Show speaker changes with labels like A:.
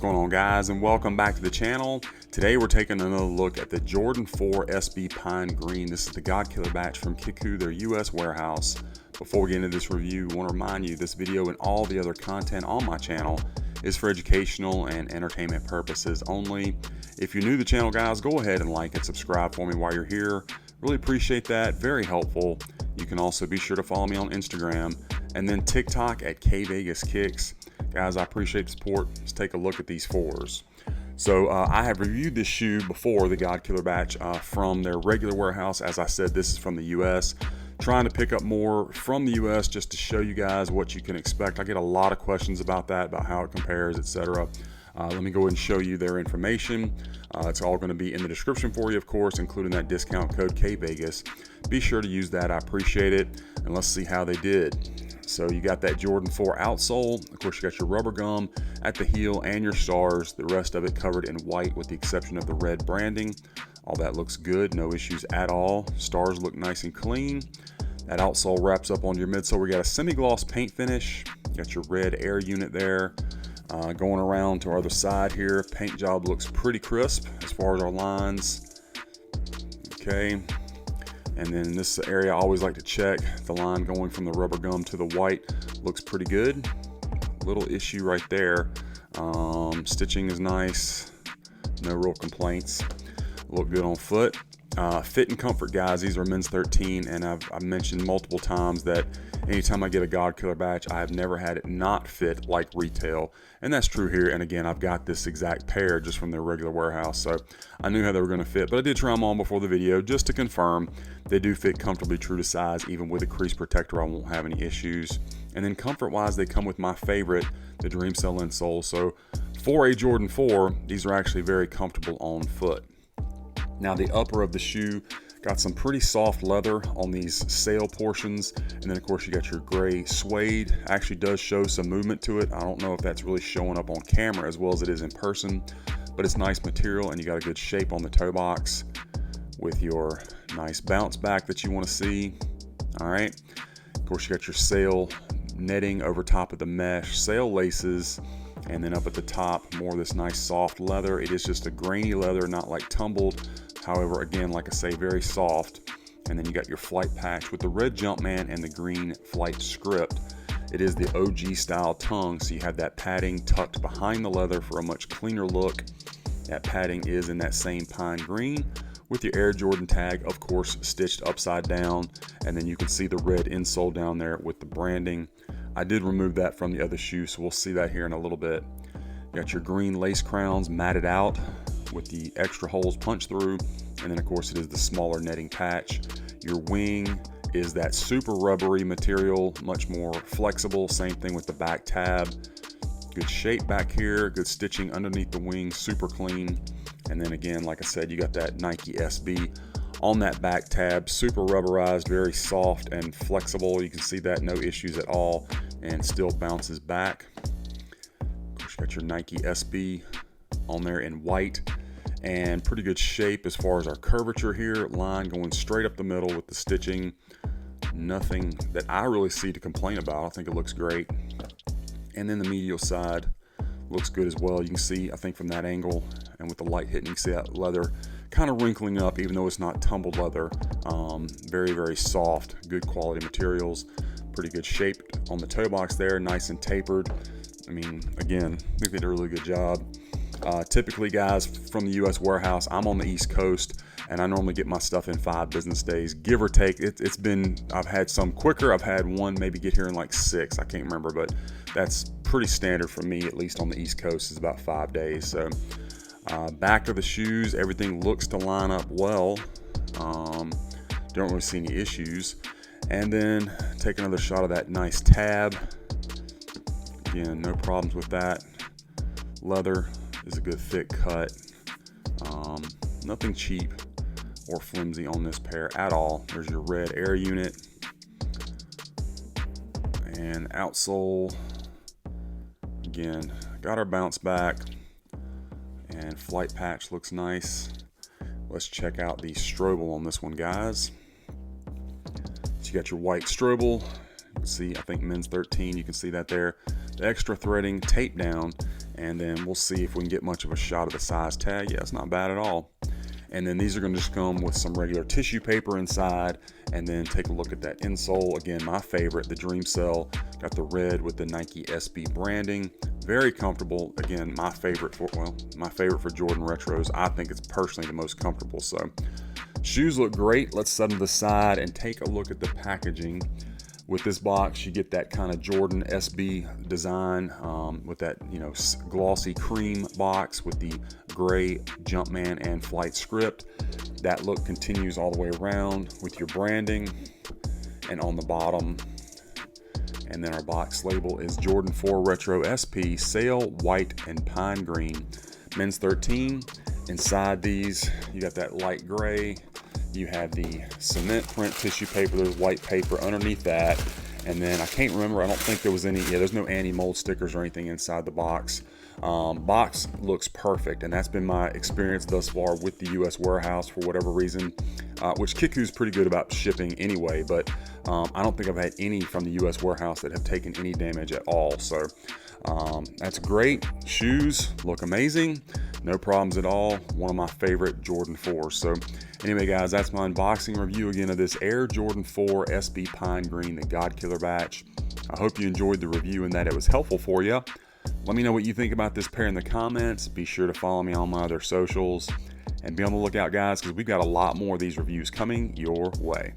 A: going on, guys, and welcome back to the channel. Today we're taking another look at the Jordan 4 SB Pine Green. This is the God Killer batch from Kickwho, their US warehouse. Before we get into this review, I want to remind you this video and all the other content on my channel is for educational and entertainment purposes only. If you're new to the channel, guys, go ahead and like and subscribe for me while you're here. Really appreciate that. Very helpful. You can also be sure to follow me on Instagram and then TikTok at kvegaskickz. Guys, I appreciate the support. Let's take a look at these fours. So I have reviewed this shoe before, the God Killer batch, from their regular warehouse. As I said, this is from the US. Trying to pick up more from the US just to show you guys what you can expect. I get a lot of questions about that, about how it compares, etc. Let me go ahead and show you their information. It's all going to be in the description for you, of course, including that discount code KVEGAS. Be sure to use that. I appreciate it. And let's see how they did. So you got that Jordan 4 outsole. Of course, you got your rubber gum at the heel and your stars. The rest of it covered in white with the exception of the red branding. All that looks good. No issues at all. Stars look nice and clean. That outsole wraps up on your midsole. We got a semi-gloss paint finish. You got your red air unit there. Going around to our other side here, paint job looks pretty crisp as far as our lines. Okay. And then in this area, I always like to check the line going from the rubber gum to the white. Looks pretty good. Little issue right there. Stitching is nice. No real complaints. Look good on foot. Fit and comfort, guys. These are men's 13, and I've mentioned multiple times that anytime I get a God Killer batch, I have never had it not fit like retail, and that's true here. And again, I've got this exact pair just from their regular warehouse, so I knew how they were going to fit. But I did try them on before the video just to confirm they do fit comfortably, true to size. Even with a crease protector, I won't have any issues. And then comfort-wise, they come with my favorite, the Dream Cell insole. So for a Jordan 4, these are actually very comfortable on foot. Now the upper of the shoe got some pretty soft leather on these sail portions, and then of course you got your gray suede. Actually does show some movement to it. I don't know if that's really showing up on camera as well as it is in person, but it's nice material, and you got a good shape on the toe box with your nice bounce back that you want to see. All right, of course you got your sail netting over top of the mesh, sail laces, and then up at the top more of this nice soft leather. It is just a grainy leather, not like tumbled. However, again, like I say, very soft. And then you got your flight patch with the red Jumpman and the green flight script. It is the OG style tongue, so you have that padding tucked behind the leather for a much cleaner look. That padding is in that same pine green with your Air Jordan tag, of course, stitched upside down. And then you can see the red insole down there with the branding. I did remove that from the other shoe, so we'll see that here in a little bit. You got your green lace crowns matted out with the extra holes punched through, and then of course it is the smaller netting patch. Your wing is that super rubbery material, much more flexible. Same thing with the back tab. Good shape back here, good stitching underneath the wing, super clean. And then again, like I said, you got that Nike SB on that back tab, super rubberized, very soft and flexible. You can see that, no issues at all, and still bounces back. Of course, you got your Nike SB on there in white, and pretty good shape as far as our curvature here. Line going straight up the middle with the stitching. Nothing that I really see to complain about. I think it looks great. And then the medial side looks good as well. You can see, I think from that angle and with the light hitting, you can see that leather kind of wrinkling up, even though it's not tumbled leather. Very, very soft, good quality materials. Pretty good shape on the toe box there, nice and tapered. I mean, again, I think they did a really good job. Typically, guys, from the US warehouse, I'm on the East Coast, and I normally get my stuff in 5 business days, give or take. It's been, I've had some quicker. I've had one maybe get here in like 6. I can't remember, but that's pretty standard for me, at least on the East Coast, is about 5 days. So back of the shoes, everything looks to line up well. Don't really see any issues. And then take another shot of that nice tab. Again, no problems with that. Leather is a good thick cut. Nothing cheap or flimsy on this pair at all. There's your red air unit and outsole. Again, got our bounce back, and flight patch looks nice. Let's check out the Strobel on this one, guys. So you got your white Strobel. You can see, I think men's 13, you can see that there. The extra threading taped down, And then we'll see if we can get much of a shot of the size tag. Yeah, it's not bad at all. And then these are going to just come with some regular tissue paper inside. And then take a look at that insole. Again, my favorite, the Dream Cell. Got the red with the Nike SB branding. Very comfortable. Again, my favorite for Jordan Retros. I think it's personally the most comfortable. So shoes look great. Let's set them to the side and take a look at the packaging. With this box, you get that kind of Jordan SB design with that, glossy cream box with the gray Jumpman and Flight script. That look continues all the way around with your branding, and on the bottom. And then our box label is Jordan 4 Retro SP, Sail, White, and Pine Green. Men's 13. Inside these, you got that light gray. You have the cement print tissue paper. There's white paper underneath that. And then I can't remember, I don't think there was any, there's no anti-mold stickers or anything inside the box. Box looks perfect, and that's been my experience thus far with the U.S. warehouse for whatever reason, which Kickwho's pretty good about shipping anyway, but I don't think I've had any from the U.S. warehouse that have taken any damage at all. So that's great. Shoes look amazing. No problems at all. One of my favorite Jordan 4s. So anyway, guys, that's my unboxing review again of this Air Jordan 4 SB Pine Green, the God Killer batch. I hope you enjoyed the review and that it was helpful for you. Let me know what you think about this pair in the comments. Be sure to follow me on my other socials. And be on the lookout, guys, because we've got a lot more of these reviews coming your way.